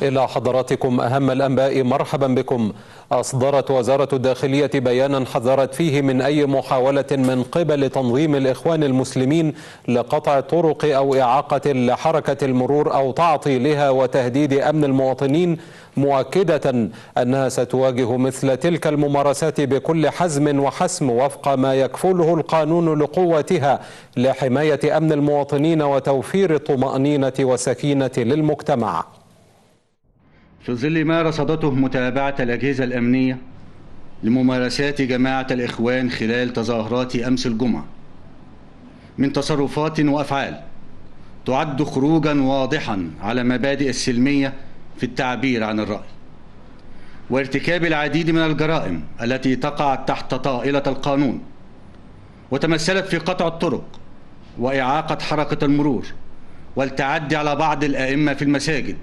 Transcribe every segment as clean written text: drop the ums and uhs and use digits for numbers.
إلى حضراتكم أهم الأنباء، مرحبا بكم. أصدرت وزارة الداخلية بيانا حذرت فيه من أي محاولة من قبل تنظيم الإخوان المسلمين لقطع الطرق أو إعاقة حركة المرور أو تعطيلها وتهديد أمن المواطنين، مؤكدة أنها ستواجه مثل تلك الممارسات بكل حزم وحسم وفق ما يكفله القانون لقوتها لحماية أمن المواطنين وتوفير الطمأنينة والسكينة للمجتمع. في ظل ما رصدته متابعة الأجهزة الأمنية لممارسات جماعة الإخوان خلال تظاهرات أمس الجمعة من تصرفات وأفعال تعد خروجا واضحا على مبادئ السلمية في التعبير عن الرأي، وارتكاب العديد من الجرائم التي تقع تحت طائلة القانون، وتمثلت في قطع الطرق وإعاقة حركة المرور والتعدي على بعض الأئمة في المساجد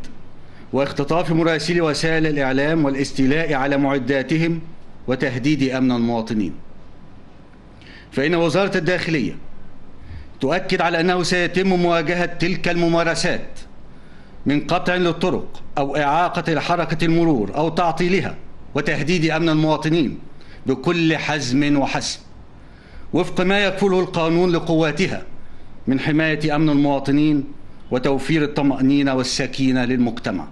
واختطاف مراسلي وسائل الإعلام والاستيلاء على معداتهم وتهديد أمن المواطنين. فإن وزارة الداخلية تؤكد على أنه سيتم مواجهة تلك الممارسات من قطع للطرق أو إعاقة حركة المرور أو تعطيلها وتهديد أمن المواطنين بكل حزم وحسم وفق ما يكفله القانون لقواتها من حماية أمن المواطنين وتوفير الطمأنينة والسكينة للمجتمع.